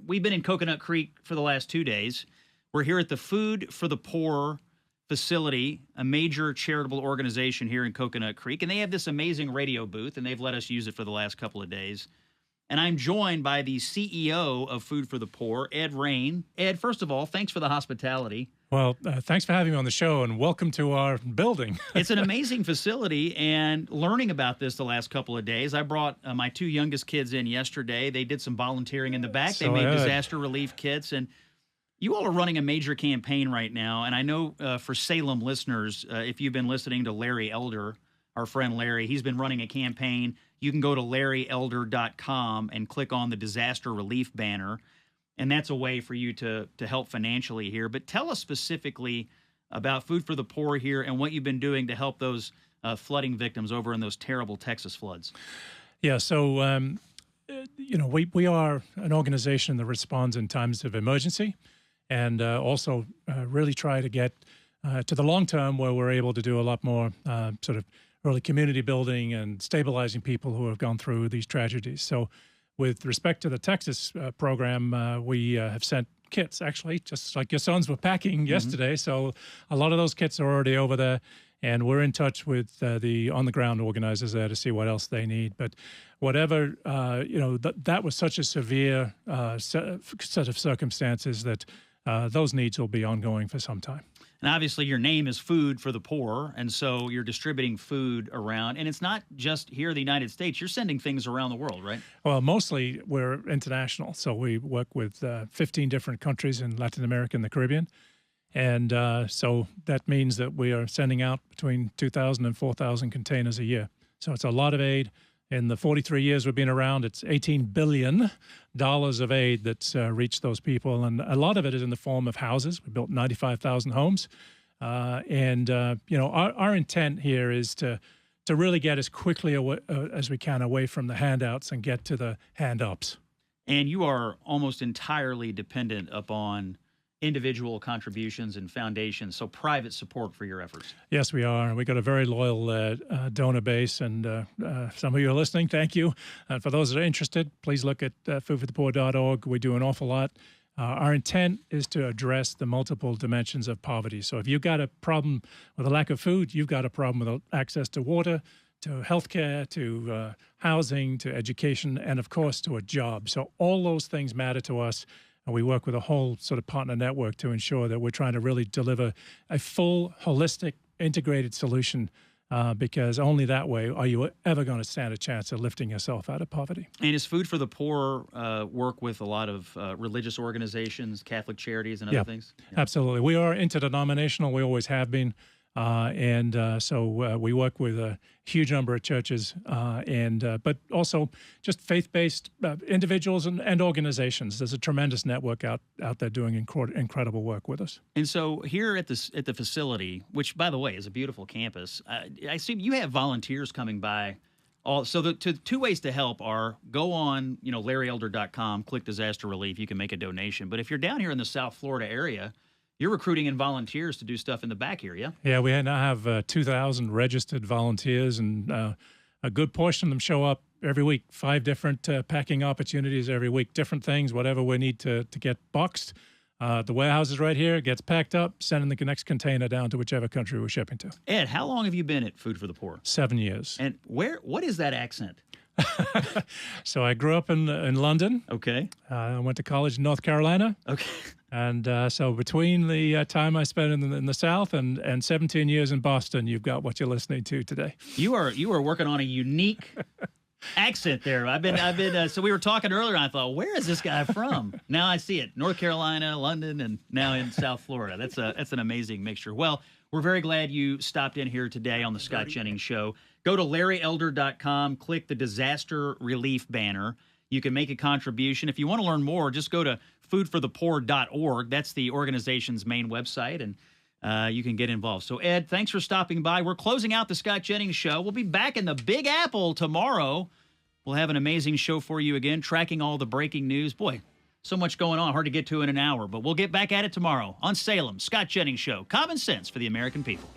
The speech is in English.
we've been in Coconut Creek for the last 2 days. We're here at the Food for the Poor facility, a major charitable organization here in Coconut Creek, and they have this amazing radio booth, and they've let us use it for the last couple of days. And I'm joined by the CEO of Food for the Poor, Ed Raine. Ed, first of all, thanks for the hospitality. Well, thanks for having me on the show, and welcome to our building. It's an amazing facility, and learning about this the last couple of days, I brought my 2 youngest kids in yesterday. They did some volunteering in the back. They made disaster relief kits, and you all are running a major campaign right now. And I know for Salem listeners, if you've been listening to Larry Elder, our friend Larry, he's been running a campaign. You can go to LarryElder.com and click on the disaster relief banner. And that's a way for you to help financially here. But tell us specifically about Food for the Poor here and what you've been doing to help those flooding victims over in those terrible Texas floods. Yeah, so, we are an organization that responds in times of emergency and also really try to get to the long term where we're able to do a lot more sort of early community building and stabilizing people who have gone through these tragedies. So with respect to the Texas program, we have sent kits, actually, just like your sons were packing yesterday. So a lot of those kits are already over there, and we're in touch with the on-the-ground organizers there to see what else they need. But whatever, that was such a severe set of circumstances that those needs will be ongoing for some time. And obviously your name is Food for the Poor, and so you're distributing food around. And it's not just here in the United States. You're sending things around the world, right? Well, mostly we're international. So we work with 15 different countries in Latin America and the Caribbean. And so that means that we are sending out between 2,000 and 4,000 containers a year. So it's a lot of aid. In the 43 years we've been around, it's $18 billion of aid that's reached those people. And a lot of it is in the form of houses. We built 95,000 homes. Our intent here is to really get as quickly as we can away from the handouts and get to the hand-ups. And you are almost entirely dependent upon individual contributions and foundations, so private support for your efforts. Yes, we are. We got a very loyal donor base, and some of you are listening. Thank you. For those that are interested, please look at foodforthepoor.org. We do an awful lot. Our intent is to address the multiple dimensions of poverty. So if you've got a problem with a lack of food, you've got a problem with access to water, to healthcare, to housing, to education, and of course to a job. So all those things matter to us. And we work with a whole sort of partner network to ensure that we're trying to really deliver a full, holistic, integrated solution because only that way are you ever going to stand a chance of lifting yourself out of poverty. And is Food for the Poor work with a lot of religious organizations, Catholic charities, and other things? Yeah, absolutely. We are interdenominational. We always have been. So we work with a huge number of churches, but also just faith-based individuals and organizations. There's a tremendous network out there doing incredible work with us. And so here at the facility, which by the way is a beautiful campus, I assume you have volunteers coming by. So the 2 ways to help are go on LarryElder.com, click disaster relief. You can make a donation. But if you're down here in the South Florida area, you're recruiting in volunteers to do stuff in the back here, yeah? Yeah, we now have 2,000 registered volunteers, and a good portion of them show up every week. 5 different packing opportunities every week, different things, whatever we need to get boxed. The warehouse is right here. It gets packed up, sending the next container down to whichever country we're shipping to. Ed, how long have you been at Food for the Poor? 7 years. And what is that accent? So I grew up in London. Okay. I went to college in North Carolina. Okay. And so between the time I spent in the South and 17 years in Boston, you've got what you're listening to today. You are working on a unique accent there. I've been. So we were talking earlier, and I thought, where is this guy from? Now I see it: North Carolina, London, and now in South Florida. That's an amazing mixture. Well, we're very glad you stopped in here today on the Scott Jennings Show. Go to LarryElder.com, click the disaster relief banner. You can make a contribution. If you want to learn more, just go to foodforthepoor.org. That's the organization's main website, and you can get involved. So, Ed, thanks for stopping by. We're closing out the Scott Jennings Show. We'll be back in the Big Apple tomorrow. We'll have an amazing show for you again, tracking all the breaking news. Boy, so much going on, hard to get to in an hour, but we'll get back at it tomorrow on Salem, Scott Jennings Show. Common sense for the American people.